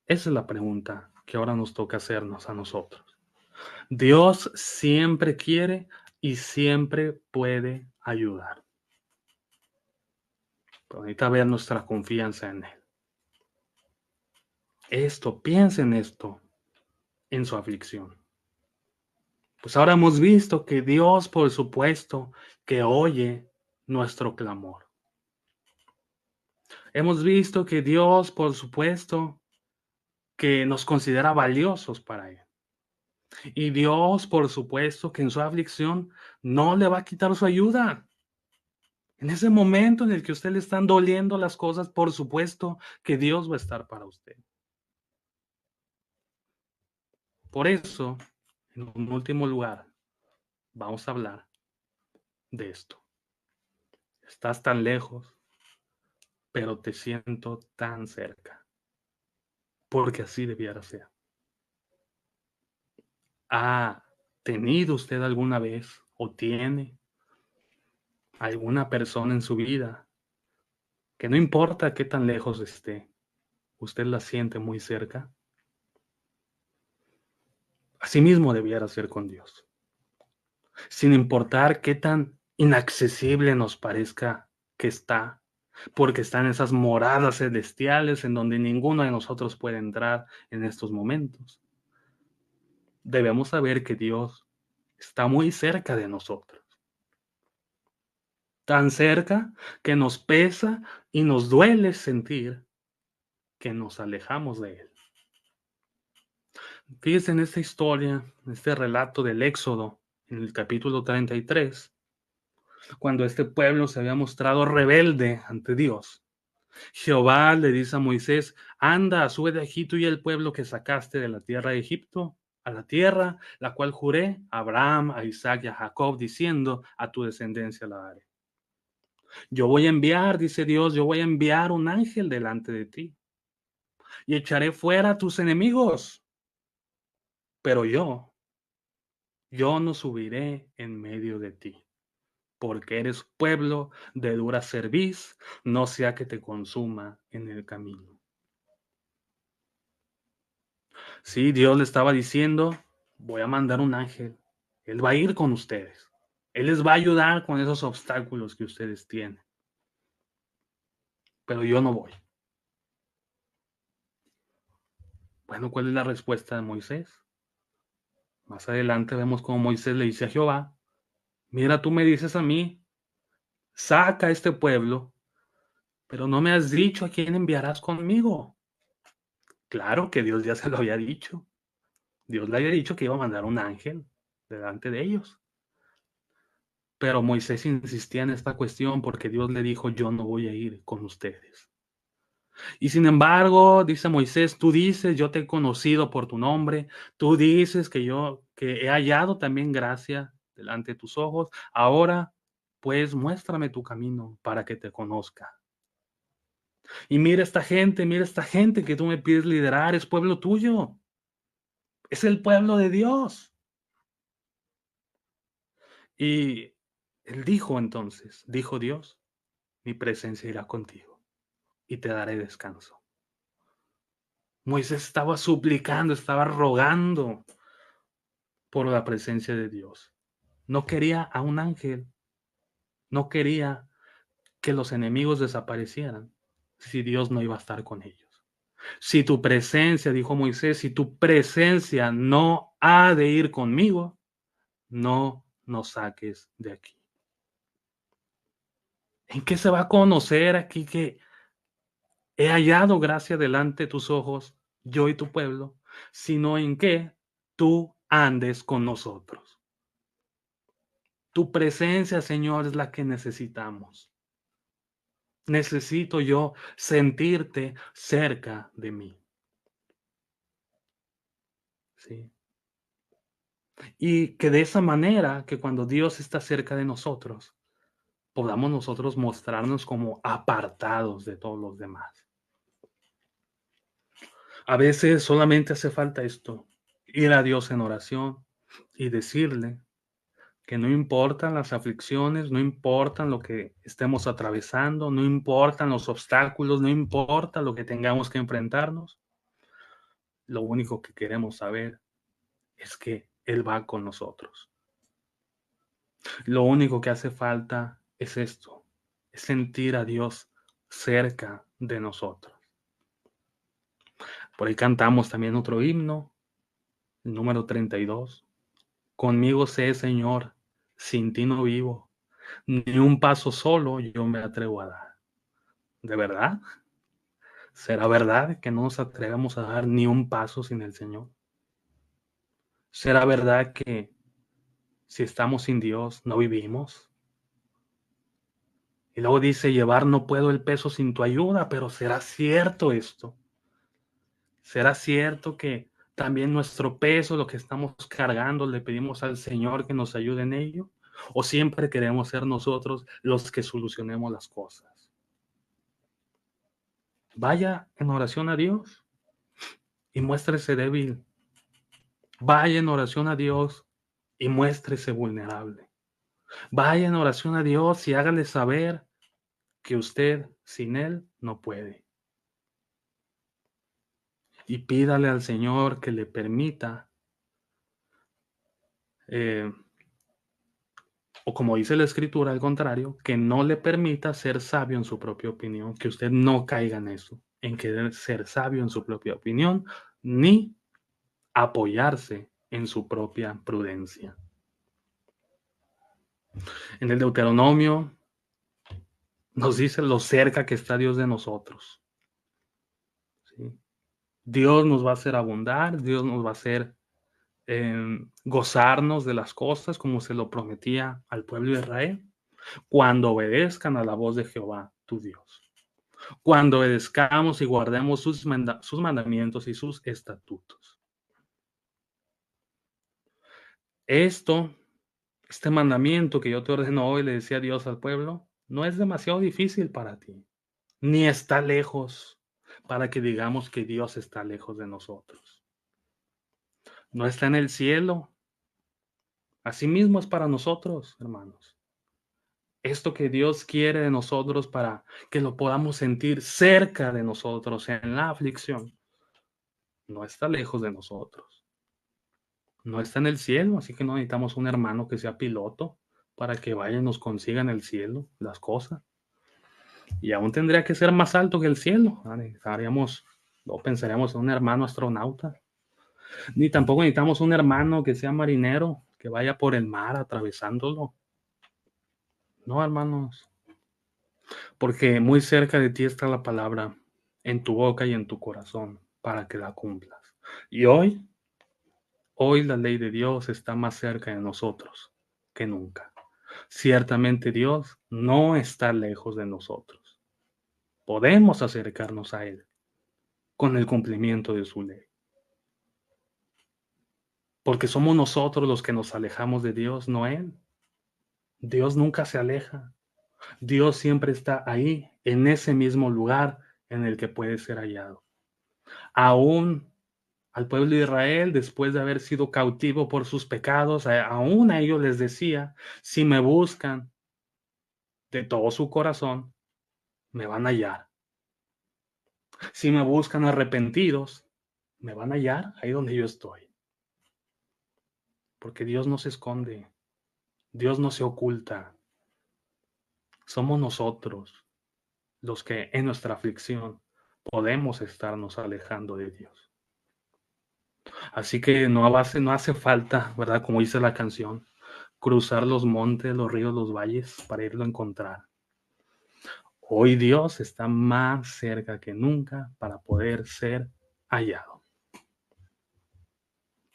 Esa es la pregunta que ahora nos toca hacernos a nosotros. Dios siempre quiere y siempre puede ayudar. Pero necesita ver nuestra confianza en Él. Piense en esto, en su aflicción. Pues ahora hemos visto que Dios, por supuesto, que oye nuestro clamor. Hemos visto que Dios, por supuesto, que nos considera valiosos para Él. Y Dios, por supuesto, que en su aflicción no le va a quitar su ayuda. En ese momento en el que a usted le están doliendo las cosas, por supuesto que Dios va a estar para usted. Por eso, en un último lugar, vamos a hablar de esto. Estás tan lejos, pero te siento tan cerca, porque así debiera ser. ¿Ha tenido usted alguna vez o tiene alguna persona en su vida que no importa qué tan lejos esté, usted la siente muy cerca? Asimismo debiera ser con Dios. Sin importar qué tan inaccesible nos parezca que está, porque están esas moradas celestiales en donde ninguno de nosotros puede entrar en estos momentos. Debemos saber que Dios está muy cerca de nosotros, tan cerca que nos pesa y nos duele sentir que nos alejamos de Él. Fíjense en esta historia, en este relato del Éxodo, en el capítulo 33, cuando este pueblo se había mostrado rebelde ante Dios. Jehová le dice a Moisés: anda, sube de aquí tú y el pueblo que sacaste de la tierra de Egipto, a la tierra la cual juré a Abraham, a Isaac y a Jacob, diciendo: a tu descendencia la daré. Yo voy a enviar, dice Dios, yo voy a enviar un ángel delante de ti y echaré fuera a tus enemigos, pero yo no subiré en medio de ti, porque eres pueblo de dura cerviz, no sea que te consuma en el camino. Sí, Dios le estaba diciendo: voy a mandar un ángel, él va a ir con ustedes, él les va a ayudar con esos obstáculos que ustedes tienen, pero yo no voy. Bueno, ¿cuál es la respuesta de Moisés? Más adelante vemos cómo Moisés le dice a Jehová: mira, tú me dices a mí, saca a este pueblo, pero no me has dicho a quién enviarás conmigo. Claro que Dios ya se lo había dicho. Dios le había dicho que iba a mandar un ángel delante de ellos. Pero Moisés insistía en esta cuestión porque Dios le dijo: yo no voy a ir con ustedes. Y sin embargo, dice Moisés: tú dices, yo te he conocido por tu nombre, tú dices que he hallado también gracia delante de tus ojos. Ahora, pues, muéstrame tu camino para que te conozca. Y mira esta gente que tú me pides liderar, es pueblo tuyo, es el pueblo de Dios. Y él dijo entonces, dijo Dios: mi presencia irá contigo y te daré descanso. Moisés estaba suplicando, estaba rogando por la presencia de Dios. No quería a un ángel, no quería que los enemigos desaparecieran si Dios no iba a estar con ellos. Si tu presencia, dijo Moisés, si tu presencia no ha de ir conmigo, no nos saques de aquí. ¿En qué se va a conocer aquí que he hallado gracia delante de tus ojos, yo y tu pueblo, sino en que tú andes con nosotros? Tu presencia, Señor, es la que necesitamos. Necesito yo sentirte cerca de mí. ¿Sí? Y que de esa manera, que cuando Dios está cerca de nosotros, podamos nosotros mostrarnos como apartados de todos los demás. A veces solamente hace falta esto: ir a Dios en oración y decirle que no importan las aflicciones, no importan lo que estemos atravesando, no importan los obstáculos, no importa lo que tengamos que enfrentarnos. Lo único que queremos saber es que Él va con nosotros. Lo único que hace falta es esto, es sentir a Dios cerca de nosotros. Por ahí cantamos también otro himno, el número 32. Conmigo sé, Señor, sin ti no vivo, ni un paso solo yo me atrevo a dar. ¿De verdad? ¿Será verdad que no nos atrevemos a dar ni un paso sin el Señor? ¿Será verdad que si estamos sin Dios no vivimos? Y luego dice: llevar no puedo el peso sin tu ayuda. Pero ¿será cierto esto? ¿Será cierto que también nuestro peso, lo que estamos cargando, le pedimos al Señor que nos ayude en ello? ¿O siempre queremos ser nosotros los que solucionemos las cosas? Vaya en oración a Dios y muéstrese débil. Vaya en oración a Dios y muéstrese vulnerable. Vaya en oración a Dios y hágale saber que usted sin Él no puede. Y pídale al Señor que le permita eh, O como dice la Escritura, al contrario, que no le permita ser sabio en su propia opinión, que usted no caiga en eso, en querer ser sabio en su propia opinión, ni apoyarse en su propia prudencia. En el Deuteronomio nos dice lo cerca que está Dios de nosotros, ¿sí? Dios nos va a hacer abundar, Dios nos va a hacer gozarnos de las cosas como se lo prometía al pueblo de Israel, cuando obedezcan a la voz de Jehová, tu Dios. Cuando obedezcamos y guardemos sus mandamientos y sus estatutos. Este mandamiento que yo te ordeno hoy, le decía Dios al pueblo, no es demasiado difícil para ti, ni está lejos para que digamos que Dios está lejos de nosotros. No está en el cielo. Asimismo es para nosotros, hermanos. Esto que Dios quiere de nosotros para que lo podamos sentir cerca de nosotros en la aflicción, no está lejos de nosotros. No está en el cielo, así que no necesitamos un hermano que sea piloto para que vaya y nos consiga en el cielo las cosas. Y aún tendría que ser más alto que el cielo. No pensaríamos en un hermano astronauta. Ni tampoco necesitamos un hermano que sea marinero, que vaya por el mar atravesándolo. No, hermanos. Porque muy cerca de ti está la palabra, en tu boca y en tu corazón, para que la cumplas. Y hoy la ley de Dios está más cerca de nosotros que nunca. Ciertamente Dios no está lejos de nosotros. Podemos acercarnos a Él con el cumplimiento de su ley. Porque somos nosotros los que nos alejamos de Dios, no Él. Dios nunca se aleja. Dios siempre está ahí, en ese mismo lugar en el que puede ser hallado. Aún al pueblo de Israel, después de haber sido cautivo por sus pecados, aún a ellos les decía, si me buscan de todo su corazón, me van a hallar. Si me buscan arrepentidos, me van a hallar ahí donde yo estoy. Porque Dios no se esconde, Dios no se oculta. Somos nosotros los que en nuestra aflicción podemos estarnos alejando de Dios. Así que no hace falta, ¿verdad? Como dice la canción, cruzar los montes, los ríos, los valles para irlo a encontrar. Hoy Dios está más cerca que nunca para poder ser hallado.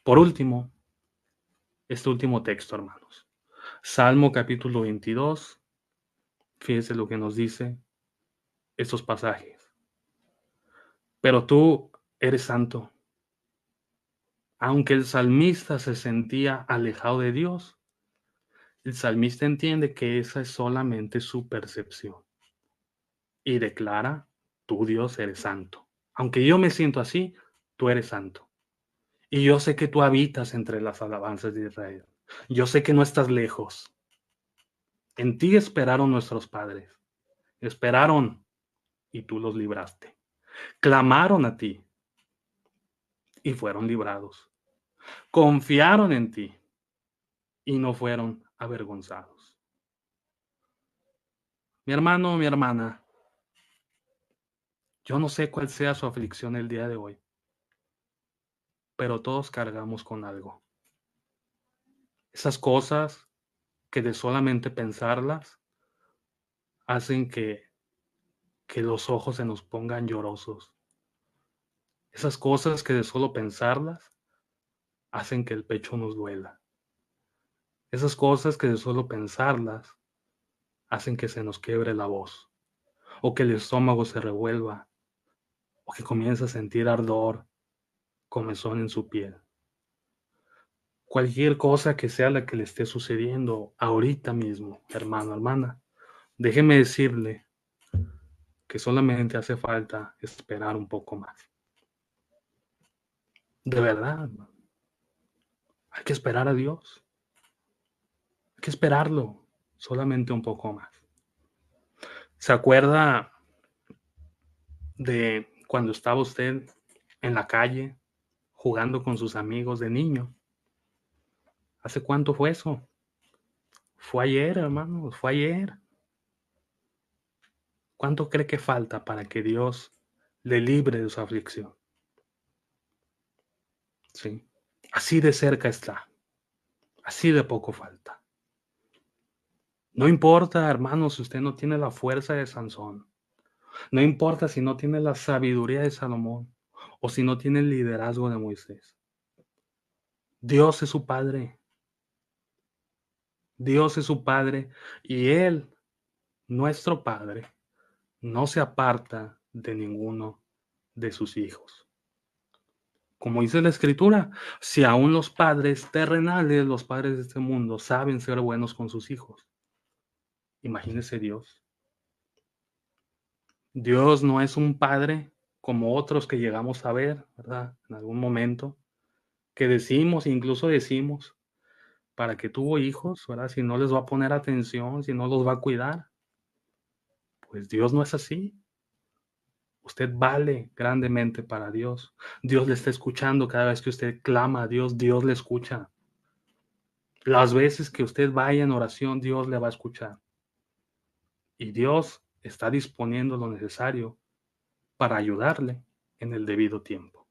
Por último, este último texto, hermanos. Salmo capítulo 22. Fíjense lo que nos dice estos pasajes. Pero tú eres santo. Aunque el salmista se sentía alejado de Dios, el salmista entiende que esa es solamente su percepción y declara, tú Dios eres santo. Aunque yo me siento así, tú eres santo. Y yo sé que tú habitas entre las alabanzas de Israel. Yo sé que no estás lejos. En ti esperaron nuestros padres. Esperaron y tú los libraste. Clamaron a ti y fueron librados. Confiaron en ti y no fueron avergonzados. Mi hermano, mi hermana, yo no sé cuál sea su aflicción el día de hoy, pero todos cargamos con algo. Esas cosas que de solamente pensarlas hacen que los ojos se nos pongan llorosos. Esas cosas que de solo pensarlas hacen que el pecho nos duela. Esas cosas que de solo pensarlas hacen que se nos quiebre la voz, o que el estómago se revuelva, o que comience a sentir ardor, comezón en su piel. Cualquier cosa que sea la que le esté sucediendo ahorita mismo, hermano, hermana, déjeme decirle que solamente hace falta esperar un poco más. De verdad, hay que esperar a Dios. Hay que esperarlo solamente un poco más. ¿Se acuerda de cuando estaba usted en la calle jugando con sus amigos de niño? ¿Hace cuánto fue eso? Fue ayer, hermano, fue ayer. ¿Cuánto cree que falta para que Dios le libre de su aflicción? Sí. Así de cerca está, así de poco falta. No importa, hermano, si usted no tiene la fuerza de Sansón. No importa si no tiene la sabiduría de Salomón o si no tiene el liderazgo de Moisés. Dios es su Padre. Dios es su Padre y Él, nuestro Padre, no se aparta de ninguno de sus hijos. Como dice la Escritura, si aún los padres terrenales, los padres de este mundo, saben ser buenos con sus hijos, imagínese Dios. Dios no es un padre como otros que llegamos a ver, ¿verdad? En algún momento, que decimos, incluso decimos, para que tuvo hijos, ¿verdad? Si no les va a poner atención, si no los va a cuidar. Pues Dios no es así. Usted vale grandemente para Dios. Dios le está escuchando cada vez que usted clama a Dios, Dios le escucha. Las veces que usted vaya en oración, Dios le va a escuchar. Y Dios está disponiendo lo necesario para ayudarle en el debido tiempo.